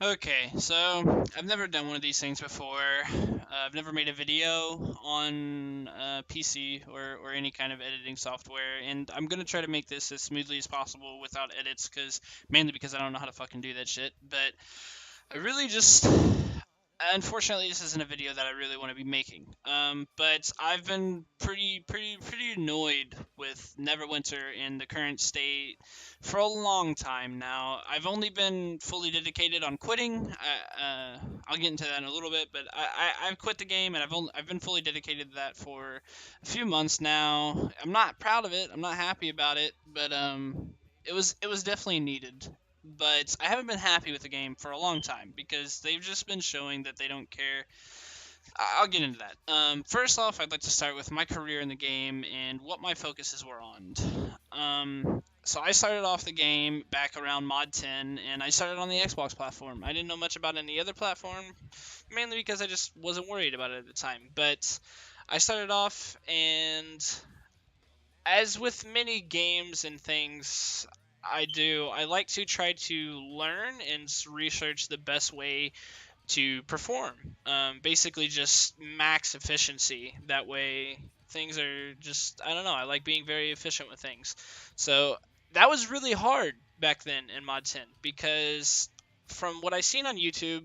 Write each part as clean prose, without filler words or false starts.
Okay, so I've never done one of these things before. I've never made a video on PC or any kind of editing software, and I'm gonna try to make this as smoothly as possible without edits, mainly because I don't know how to fucking do that shit. But I really just unfortunately, this isn't a video that I really want to be making. But I've been pretty annoyed with Neverwinter in the current state for a long time now. I've only been fully dedicated on quitting. I'll get into that in a little bit, but I've quit the game and I've been fully dedicated to that for a few months now. I'm not proud of it. I'm not happy about it, but it was definitely needed, but I haven't been happy with the game for a long time because they've just been showing that they don't care. I'll get into that. First off, I'd like to start with my career in the game and what my focuses were on. So I started off the game back around Mod 10, and I started on the Xbox platform. I didn't know much about any other platform, mainly because I just wasn't worried about it at the time. But I started off, and as with many games and things I like to try to learn and research the best way to perform. Basically, just max efficiency. That way, things are just, I don't know, I like being very efficient with things. So, that was really hard back then in Mod 10 because from what I seen on YouTube,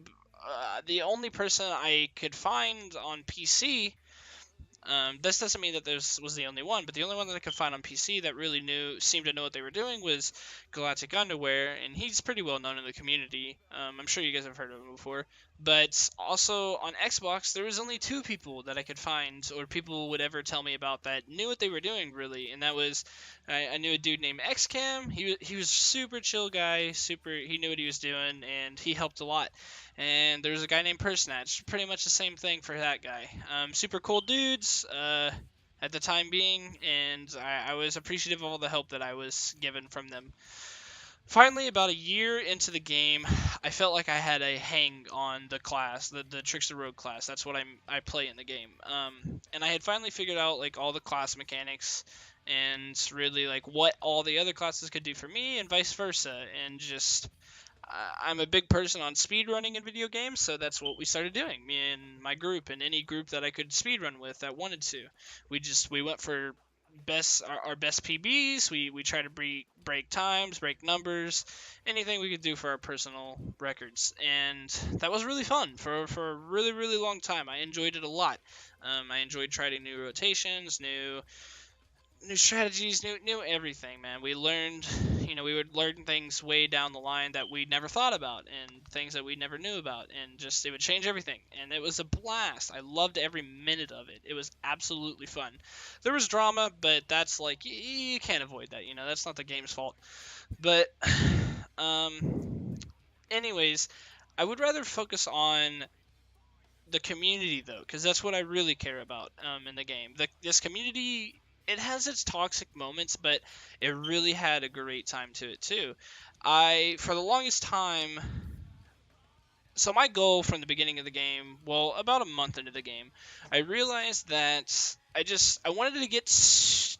the only person I could find on PC, this doesn't mean that this was the only one, but the only one that I could find on PC that really seemed to know what they were doing was Galactic Underwear, and he's pretty well known in the community. I'm sure you guys have heard of him before. But also on Xbox, there was only two people that I could find, or people would ever tell me about that knew what they were doing really, and that was I knew a dude named XCam. He was super chill guy, he knew what he was doing, and he helped a lot. And there's a guy named Persnatch. Pretty much the same thing for that guy. Super cool dudes at the time being, and I was appreciative of all the help that I was given from them. Finally, about a year into the game, I felt like I had a hang on the class, the Trickster Rogue class. That's what I play in the game. And I had finally figured out like all the class mechanics and really like what all the other classes could do for me and vice versa, and just I'm a big person on speedrunning in video games, so that's what we started doing. Me and my group, and any group that I could speedrun with that wanted to. We went for our best PBs. We try to break times, break numbers, anything we could do for our personal records, and that was really fun for a really long time. I enjoyed it a lot. I enjoyed trying new rotations, new strategies, new everything, man. We learned, we would learn things way down the line that we never thought about, and things that we never knew about, and just it would change everything. And it was a blast. I loved every minute of it. It was absolutely fun. There was drama, but that's like you can't avoid that. That's not the game's fault. But anyways, I would rather focus on the community though, because that's what I really care about in the game. This community, it has its toxic moments, but it really had a great time to it too. For the longest time, so my goal from the beginning of the game, well, about a month into the game, I realized that I wanted to get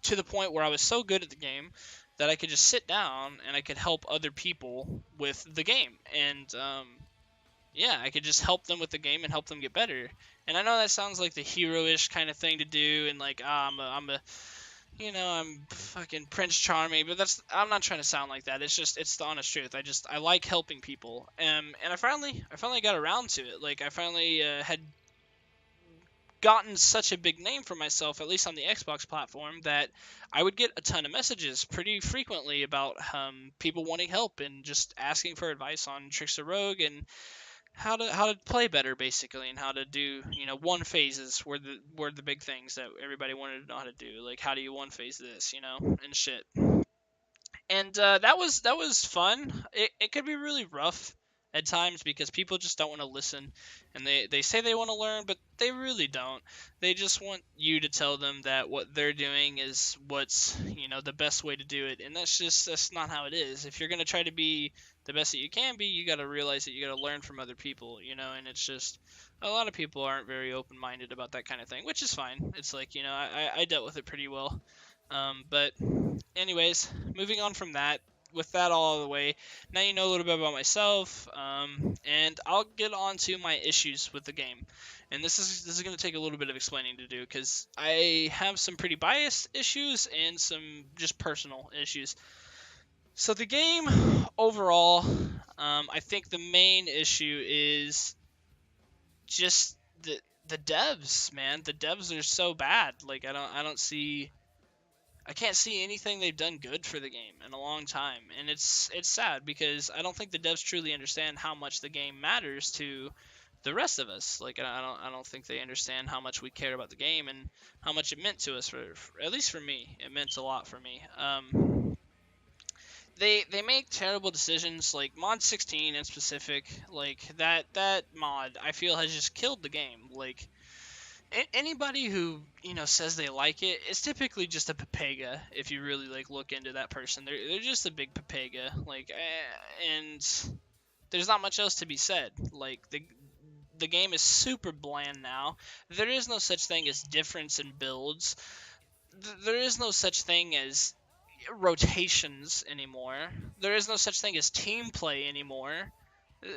to the point where I was so good at the game that I could just sit down and I could help other people with the game, and yeah, I could just help them with the game and help them get better. And I know that sounds like the hero-ish kind of thing to do, and like I'm fucking Prince Charming, but I'm not trying to sound like that. It's the honest truth. I like helping people, and I finally got around to it. Like I finally had gotten such a big name for myself, at least on the Xbox platform, that I would get a ton of messages pretty frequently about people wanting help and just asking for advice on Trickster Rogue and how to play better basically, and how to do one phases were the big things that everybody wanted to know how to do, like how do you one phase this, and shit. And that was fun. It could be really rough at times because people just don't want to listen, and they say they want to learn, but they really don't. They just want you to tell them that what they're doing is what's the best way to do it, and that's not how it is. If you're gonna try to be the best that you can be, you got to realize that you got to learn from other people, and it's just a lot of people aren't very open-minded about that kind of thing, which is fine. It's like I dealt with it pretty well. But anyways, moving on from that, with that all out of the way, now you know a little bit about myself, and I'll get on to my issues with the game. And this is going to take a little bit of explaining to do because I have some pretty biased issues and some just personal issues. So the game overall, I think the main issue is just the devs, man. The devs are so bad. Like I can't see anything they've done good for the game in a long time, and it's sad because I don't think the devs truly understand how much the game matters to the rest of us. Like I don't think they understand how much we care about the game and how much it meant to us. For at least for me, it meant a lot for me. They make terrible decisions like mod 16 in specific. Like that mod I feel has just killed the game. Like anybody who says they like it, it's typically just a papega. If you really like look into that person, they're just a big papega. Like and there's not much else to be said. Like the game is super bland now. There is no such thing as difference in builds. There is no such thing as rotations anymore. There is no such thing as team play anymore. Uh,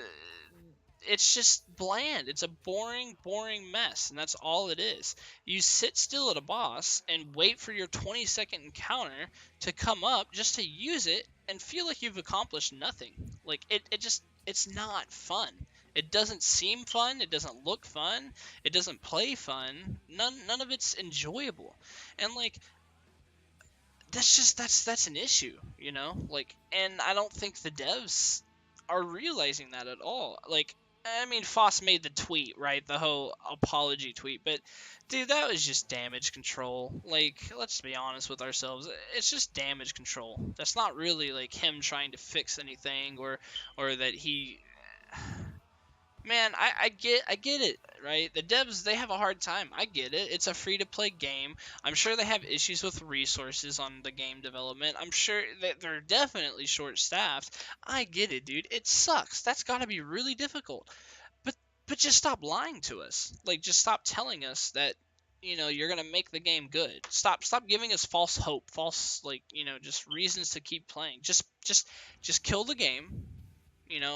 It's just bland. It's a boring, boring mess, and that's all it is. You sit still at a boss and wait for your 20-second encounter to come up just to use it and feel like you've accomplished nothing. Like it's not fun. It doesn't seem fun. It doesn't look fun. It doesn't play fun. None of it's enjoyable. And like that's an issue, Like, and I don't think the devs are realizing that at all. Like, I mean, Foss made the tweet, right? The whole apology tweet, but dude, that was just damage control. Like, let's be honest with ourselves. It's just damage control. That's not really like him trying to fix anything or that he Man, I get it, right? The devs, they have a hard time. I get it. It's a free to play game. I'm sure they have issues with resources on the game development. I'm sure that they're definitely short staffed. I get it, dude. It sucks. That's got to be really difficult. But but just stop lying to us. Like just stop telling us that you're going to make the game good. Stop giving us false hope, false just reasons to keep playing. Just kill the game.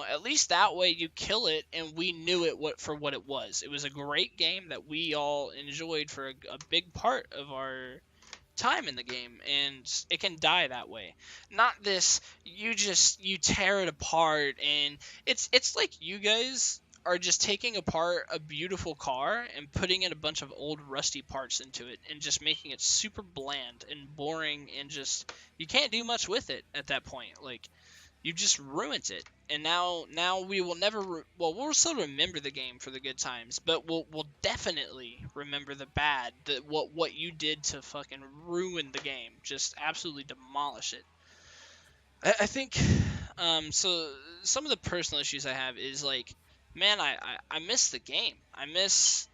At least that way you kill it and we knew it for what it was. It was a great game that we all enjoyed for a big part of our time in the game, and it can die that way. Not this you tear it apart, and it's like you guys are just taking apart a beautiful car and putting in a bunch of old rusty parts into it and just making it super bland and boring, and just you can't do much with it at that point. Like you just ruined it, and now we will never well, we'll still remember the game for the good times, but we'll definitely remember the bad, what you did to fucking ruin the game, just absolutely demolish it. I think so some of the personal issues I have is like, man, I miss the game. I miss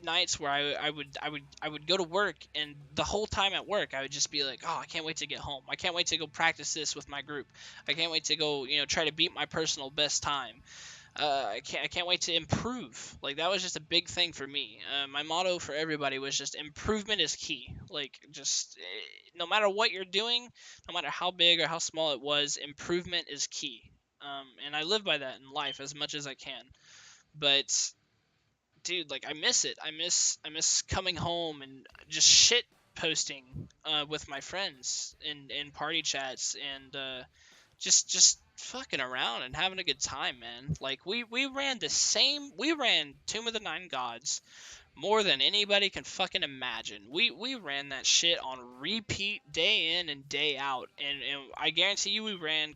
nights where I would go to work, and the whole time at work I would just be like, oh, I can't wait to get home. I can't wait to go practice this with my group. I can't wait to go try to beat my personal best time. I can't wait to improve. Like that was just a big thing for me. My motto for everybody was just improvement is key. Like just no matter what you're doing, no matter how big or how small it was, improvement is key. And I live by that in life as much as I can. But dude, like I miss it. I miss coming home and just shit posting with my friends in party chats, and just fucking around and having a good time, man. Like we ran Tomb of the Nine Gods more than anybody can fucking imagine. We ran that shit on repeat day in and day out, and I guarantee you we ran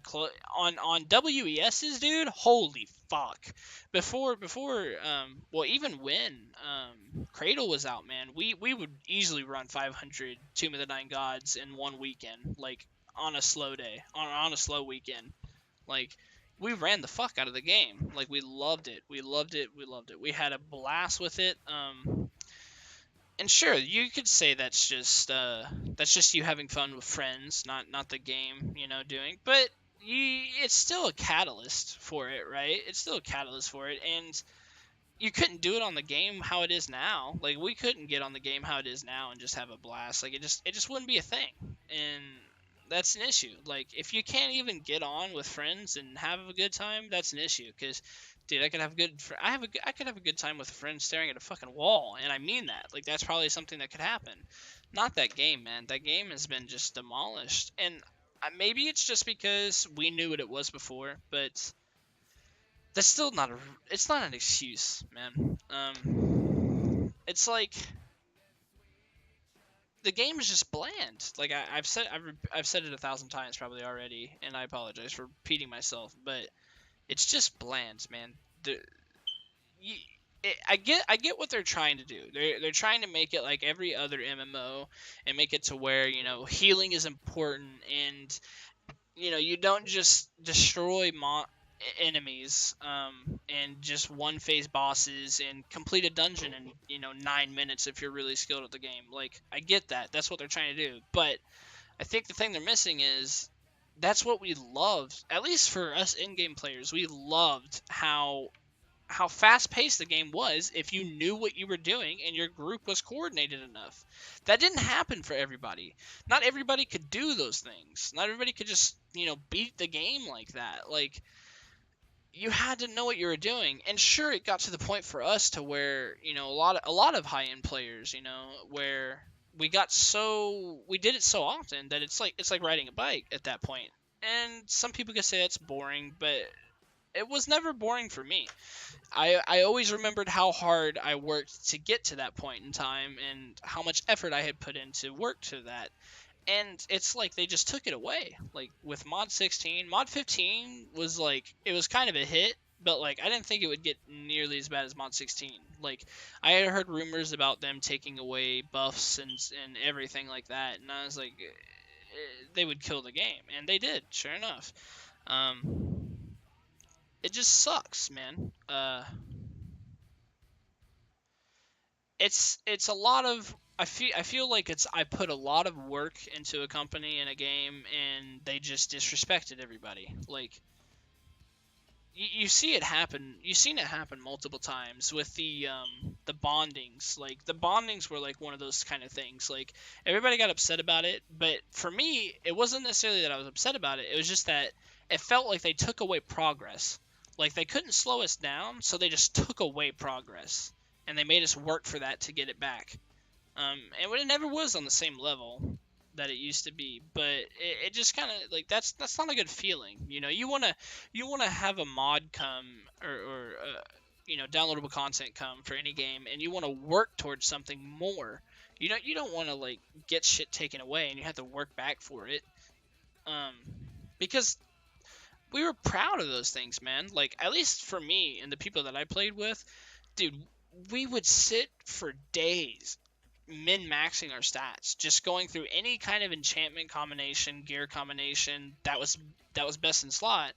on WES's, dude. Holy fuck! Before well, even when Cradle was out, man, we would easily run 500 Tomb of the Nine Gods in one weekend, like on a slow day, on a slow weekend. Like we ran the fuck out of the game. Like we loved it. We loved it. We loved it. We had a blast with it. And sure, you could say that's just you having fun with friends, not the game, doing. But it's still a catalyst for it, right? It's still a catalyst for it, and you couldn't do it on the game how it is now. Like we couldn't get on the game how it is now and just have a blast. Like it just wouldn't be a thing. And that's an issue. Like, if you can't even get on with friends and have a good time, that's an issue. Because, dude, I could have I could have a good time with a friend staring at a fucking wall, and I mean that. Like, that's probably something that could happen. Not that game, man. That game has been just demolished, and maybe it's just because we knew what it was before, but that's still not a. It's not an excuse, man. It's like the game is just bland. Like I've said it 1,000 times probably already, and I apologize for repeating myself, but it's just bland, man. The you, I get what they're trying to do. They're trying to make it like every other MMO and make it to where healing is important, and you don't just destroy enemies and just one phase bosses and complete a dungeon in 9 minutes if you're really skilled at the game. Like, I get that, that's what they're trying to do, but I think the thing they're missing is that's what we loved, at least for us in-game players. We loved how fast paced the game was if you knew what you were doing and your group was coordinated enough. That didn't happen for everybody. Not everybody could do those things. Not everybody could just, beat the game like that. Like, you had to know what you were doing. And sure, it got to the point for us to where, a lot of high-end players, where we did it so often that it's like riding a bike at that point. And some people could say it's boring, but it was never boring for me. I always remembered how hard I worked to get to that point in time and how much effort I had put into work to that. And it's like they just took it away. Like with Mod 16, Mod 15 was like, it was kind of a hit, but like I didn't think it would get nearly as bad as Mod 16. Like I had heard rumors about them taking away buffs and everything like that, and I was like, they would kill the game, and they did, sure enough. It just sucks, man. It's a lot of I feel like I put a lot of work into a company and a game, and they just disrespected everybody. Like you see it happen. You've seen it happen multiple times with the bondings. Like the bondings were like one of those kind of things. Like everybody got upset about it, but for me, it wasn't necessarily that I was upset about it. It was just that it felt like they took away progress. Like they couldn't slow us down, so they just took away progress, and they made us work for that to get it back. And it never was on the same level that it used to be, but it just kind of like that's not a good feeling. You wanna have a mod come or downloadable content come for any game, and you want to work towards something more. You don't want to like get shit taken away and you have to work back for it. Um, because we were proud of those things, man. Like at least for me and the people that I played with, dude, we would sit for days min-maxing our stats, just going through any kind of enchantment combination, gear combination that was best in slot,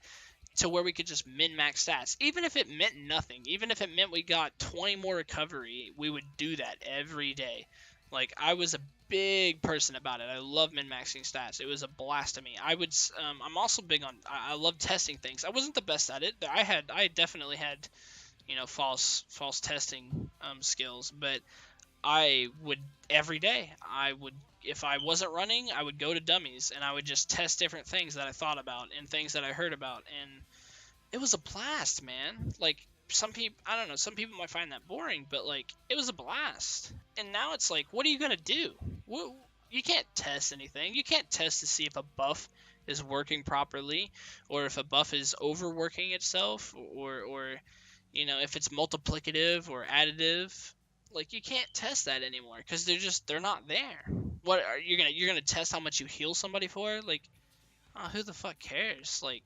to where we could just min-max stats. Even if it meant nothing, even if it meant we got 20 more recovery, we would do that every day. Like I was a big person about it. I love min-maxing stats. It was a blast to me. I'm also big on. I love testing things. I wasn't the best at it. I definitely had false testing skills, but I would every day. I would, if I wasn't running, I would go to dummies and I would just test different things that I thought about and things that I heard about, and it was a blast, man. Like some people, I don't know, some people might find that boring, but like it was a blast. And now it's like, what are you gonna do? You can't test anything. You can't test to see if a buff is working properly, or if a buff is overworking itself, or if it's multiplicative or additive. Like you can't test that anymore because they're not there. What are you're gonna test how much you heal somebody for? Like, who the fuck cares? Like,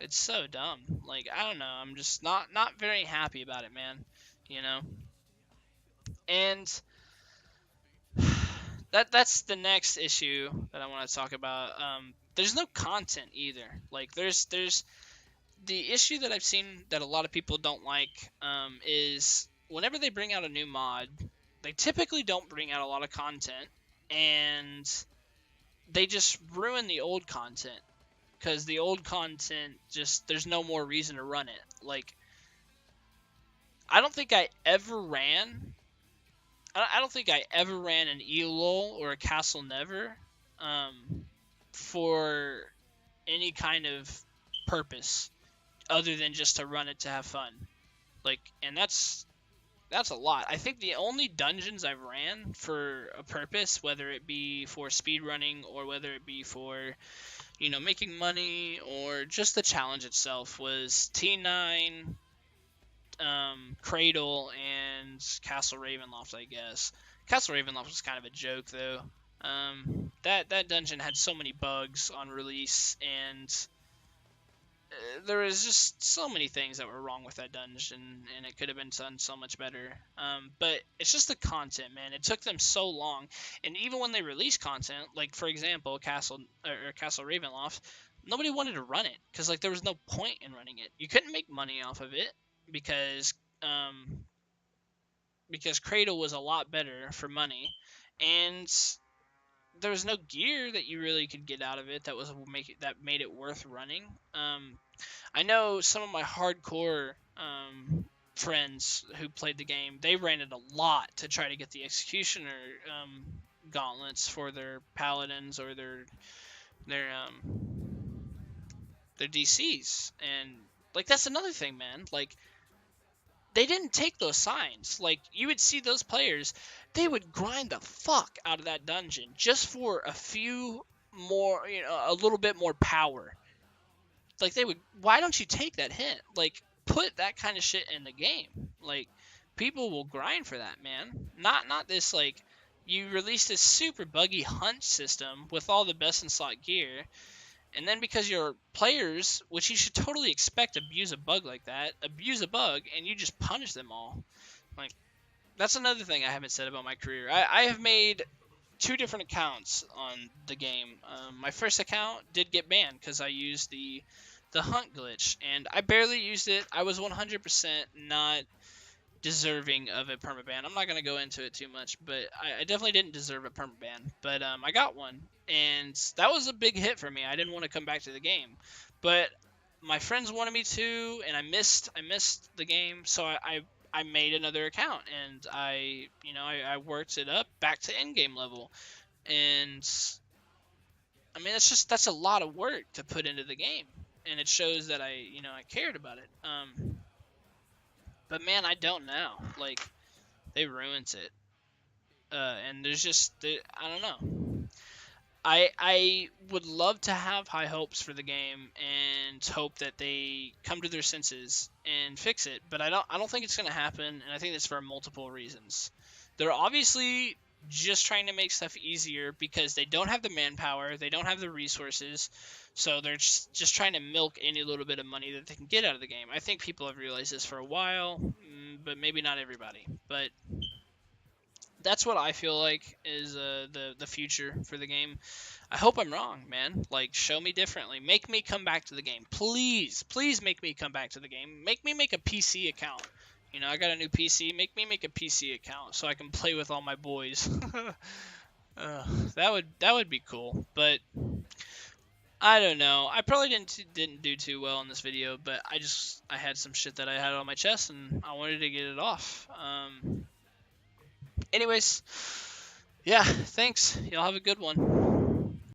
it's so dumb. Like, I don't know. I'm just not very happy about it, man. You know. And that's the next issue that I want to talk about. There's no content either. Like, there's the issue that I've seen that a lot of people don't like is whenever they bring out a new mod, they typically don't bring out a lot of content, and they just ruin the old content because the old content just there's no more reason to run it. Like I don't think I ever ran. I don't think I ever ran an ELOL or a Castle Never for any kind of purpose other than just to run it to have fun. Like, and that's a lot. I think the only dungeons I've ran for a purpose, whether it be for speed running or whether it be for, making money or just the challenge itself, was T9, Cradle, and Castle Ravenloft, I guess. Castle Ravenloft was kind of a joke, though. That dungeon had so many bugs on release, and there was just so many things that were wrong with that dungeon, and it could have been done so much better. But it's just the content, man. It took them so long, and even when they released content, like for example, Castle Ravenloft, nobody wanted to run it because like there was no point in running it. You couldn't make money off of it because um, because Cradle was a lot better for money, and there was no gear that you really could get out of it that made it worth running. I know some of my hardcore friends who played the game, they ran it a lot to try to get the executioner gauntlets for their paladins or their their DCs, and like that's another thing, man. Like they didn't take those signs. Like you would see those players, they would grind the fuck out of that dungeon just for a few more, a little bit more power. Like they would, why don't you take that hit? Like put that kind of shit in the game. Like people will grind for that, man. Not this like you released this super buggy hunt system with all the best in slot gear, and then because your players, which you should totally expect, abuse a bug like that, abuse a bug, and you just punish them all. Like that's another thing I haven't said about my career. I have made 2 different accounts on the game. My first account did get banned because I used the hunt glitch, and I barely used it. I was 100% not deserving of a permaban. I'm not going to go into it too much, but I definitely didn't deserve a permaban. But I got one, and that was a big hit for me. I didn't want to come back to the game, but my friends wanted me to, and I missed the game, so I made another account, and I worked it up back to end game level, and I mean that's a lot of work to put into the game, and it shows that I cared about it. But man, I don't now. Like they ruined it, and there's just I don't know. I would love to have high hopes for the game and hope that they come to their senses and fix it, but I don't think it's going to happen, and I think it's for multiple reasons. They're obviously just trying to make stuff easier because they don't have the manpower, they don't have the resources, so they're just trying to milk any little bit of money that they can get out of the game. I think people have realized this for a while, but maybe not everybody. But that's what I feel like is the future for the game. I hope I'm wrong, man. Like, show me differently. Make me come back to the game. Please, please make me come back to the game. Make me make a PC account. I got a new PC. Make me make a PC account so I can play with all my boys. That would be cool. But I don't know. I probably didn't do too well in this video, but I had some shit that I had on my chest and I wanted to get it off. Anyways, yeah, thanks. Y'all have a good one.